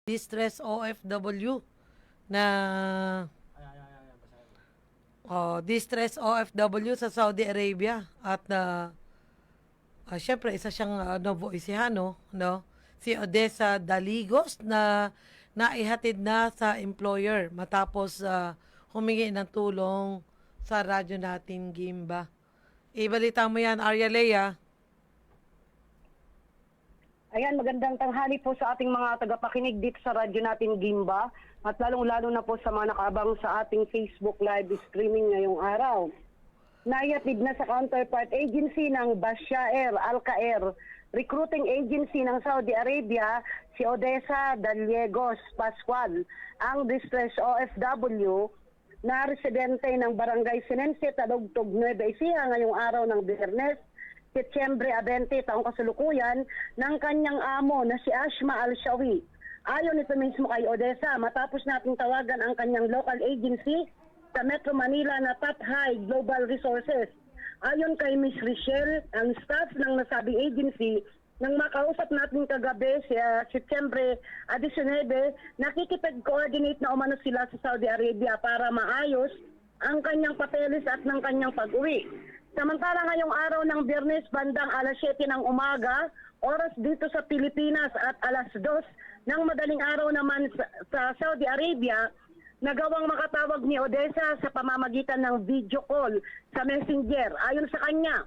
distress OFW na distress OFW sa Saudi Arabia at syempre isa siyang Novoecijano, no? Si Odessa Daligos na naihatid na sa employer matapos humingi ng tulong sa radyo natin Gimba. Ibalita mo yan, Arya Lea. Ayan, magandang tanghali po sa ating mga tagapakinig dito sa radyo natin Gimba at lalong-lalo na po sa mga nakaabang sa ating Facebook live streaming ngayong araw. Naihatid na sa counterpart agency ng Bashair Al-Khair, recruiting agency ng Saudi Arabia, si Odessa Daliegos Pascual, ang distress OFW na residente ng Barangay Sinense, Talugtog, Nueva Ecija ngayong araw ng Biyernes, Setyembre 20, taong kasalukuyan ng kanyang amo na si Ashma Al-Shawi. Ayon ito mismo kay Odessa, matapos nating tawagan ang kanyang local agency sa Metro Manila na Top High Global Resources. Ayon kay Ms. Richelle, ang staff ng nasabing agency, nang makausap natin kagabi sa Setyembre 19, nakikipag-coordinate na umano sila sa Saudi Arabia para maayos ang kanyang papeles at ng kanyang pag-uwi. Samantala ngayong araw ng Biyernes bandang alas 7 ng umaga, oras dito sa Pilipinas at alas 2 ng madaling araw naman sa Saudi Arabia, nagawang makatawag ni Odessa sa pamamagitan ng video call sa Messenger. Ayon sa kanya,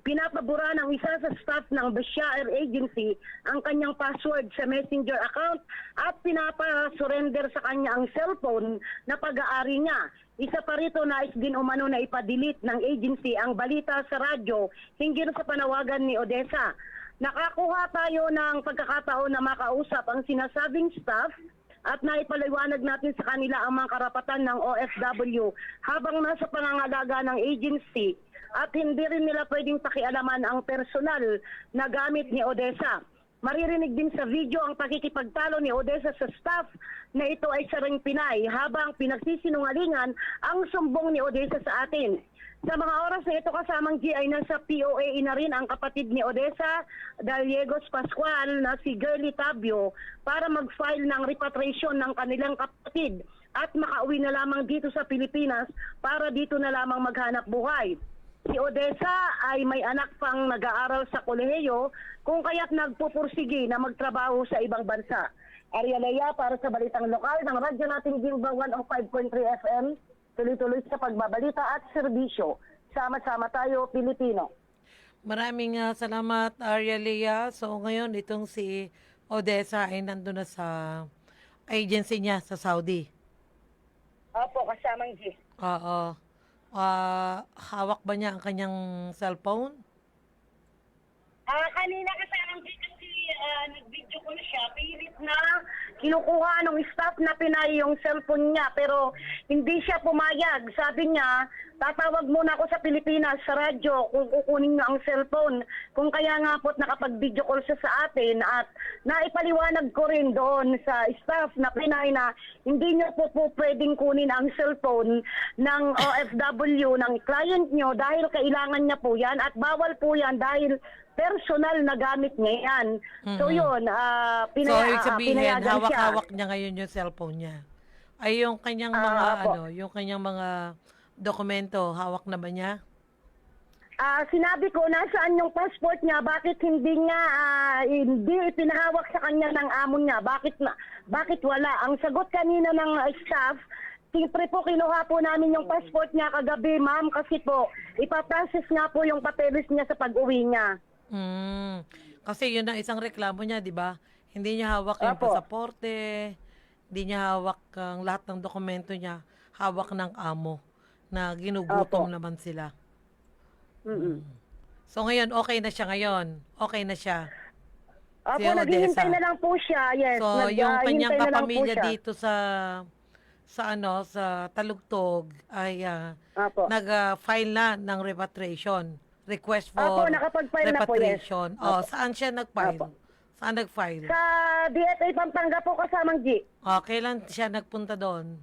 pinapabura ng isa sa staff ng Bashair Agency ang kanyang password sa Messenger account at pinapa-surrender sa kanya ang cellphone na pag-aari niya. Isa pa rito, nais din umano na ipadelete ng agency ang balita sa radyo hinggil sa panawagan ni Odessa. Nakakuha tayo ng pagkakataon na makausap ang sinasabing staff at naipaliwanag natin sa kanila ang mga karapatan ng OFW habang nasa pangangalaga ng agency at hindi rin nila pwedeng pakialaman ang personal na gamit ni Odessa. Maririnig din sa video ang pakikipagtalo ni Odessa sa staff na ito ay saring Pinay habang pinagsisinungalingan ang sumbong ni Odessa sa atin. Sa mga oras na ito kasamang G ay nasa POA na rin ang kapatid ni Odessa Daliegos Pascual na si Girlie Tabio para mag-file ng repatriation ng kanilang kapatid at makauwi na lamang dito sa Pilipinas para dito na lamang maghanap buhay. Si Odessa ay may anak pang nag-aaral sa kolehiyo kung kaya't nagpupursige na magtrabaho sa ibang bansa. Arya Lea para sa Balitang Lokal ng radyo nating Gimba 105.3 FM, tuloy-tuloy sa pagbabalita at serbisyo. Sama-sama tayo, Pilipino. Maraming salamat, Arya Lea. So ngayon, itong si Odessa ay nandun na sa agency niya sa Saudi. Opo, kasamang G. Oo. Hawak ba niya ang kanyang cellphone? Kanina kasamang G kasi nag-video ko na siya, pilit na kinukuha ng staff na Pinay yung cellphone niya pero hindi siya pumayag. Sabi niya, tatawag muna ako sa Pilipinas sa radyo kung kukunin niya ang cellphone. Kung kaya nga po't nakapag-video call siya sa atin at naipaliwanag ko rin doon sa staff na Pinay na hindi niyo po pwedeng kunin ang cellphone ng OFW ng client niyo dahil kailangan niya po yan at bawal po yan dahil personal na gamit niya yan. So yun, So, ibig sabihin, pinayagan siya. hawak-hawak niya ngayon yung cellphone niya. Ay, yung kanyang mga, yung kanyang mga dokumento, hawak na ba niya? Sinabi ko, nasaan yung passport niya? Bakit hindi niya, hindi ipinahawak sa kanya ng amo niya? Bakit wala? Ang sagot kanina ng staff, siyempre po, kinuha po namin yung passport niya kagabi, ma'am, kasi po, ipaprocess nga po yung papeles niya sa pag-uwi niya. Kasi yun ang isang reklamo niya, di ba? Hindi niya hawak yung pasaporte, hindi niya hawak ang lahat ng dokumento niya, hawak ng amo na ginugutom naman sila. So ngayon, okay na siya ngayon. Okay na siya. Si Opo, naghihintay Odessa. na lang po siya. Yes, So yung kanyang naghihintay na lang po kapamilya siya. dito sa Talugtog ay nag-file na ng repatriation. Request for nakapag-file na po, yes. repatriation. Saan siya nag-file? Saan nag-file? Sa DFA Pampanga po kasamang G. Kailan siya nagpunta doon?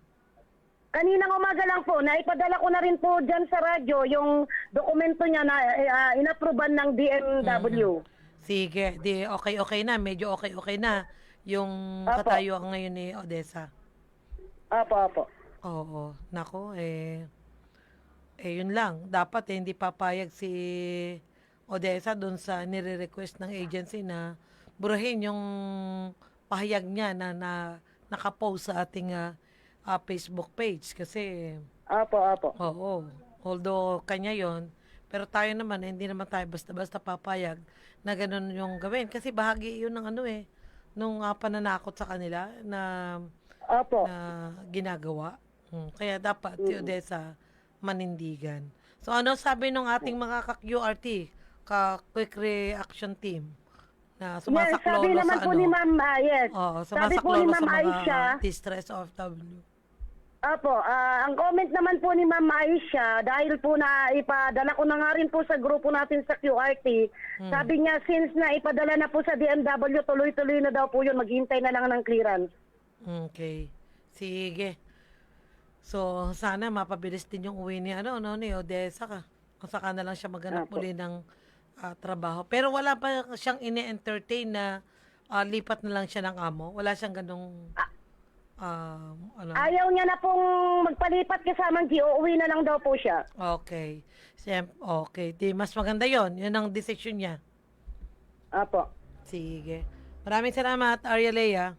Kaninang umaga lang po, naipadala ko na rin po dyan sa radyo yung dokumento niya na inapproban ng DMW. Sige, di okay na, medyo okay na. yung Apo. katayuan ngayon ni Odessa. Opo. Oo, nako, yun lang. Dapat hindi papayag si Odessa doon sa nire-request ng agency na burahin yung pahayag niya na nakapost sa ating Facebook page. Kasi, Opo. oo, although kanya yon, pero tayo naman, hindi naman tayo basta-basta papayag na ganun yung gawin. Kasi bahagi yun ng nung pananakot sa kanila Opo. na ginagawa. Kaya dapat si Odessa manindigan. So ano sabi ng ating mga ka-QRT, ka-Quick Reaction Team na Yes, sumasaklolo sabi naman sa po ni Ma'am, yes. Oo, Sabi po ni sumasaklolo Ma'am sa mga Aisha, distress OFW. Opo, ang comment naman po ni Ma'am Aisha, dahil po na ipadala ko na nga rin po sa grupo natin sa QRT, sabi niya, since na ipadala na po sa DMW, tuloy-tuloy na daw po yun, maghintay na lang ng clearance. Okay. Sige. So, sana mapabilis din yung uwi ni ni Odessa ka. Kung saka na lang siya maghanap Apo. muli ng trabaho. Pero wala pa siyang ine-entertain na lipat na lang siya ng amo. Wala siyang ganong Ayaw niya na pong magpalipat kasamang GO, uwi na lang daw po siya. Okay. Okay. Di, mas maganda yon. Yun ang decision niya. Opo. Sige. Maraming salamat, Arya Lea.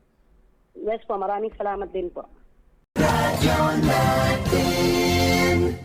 Yes po, maraming salamat din po. Radyo natin.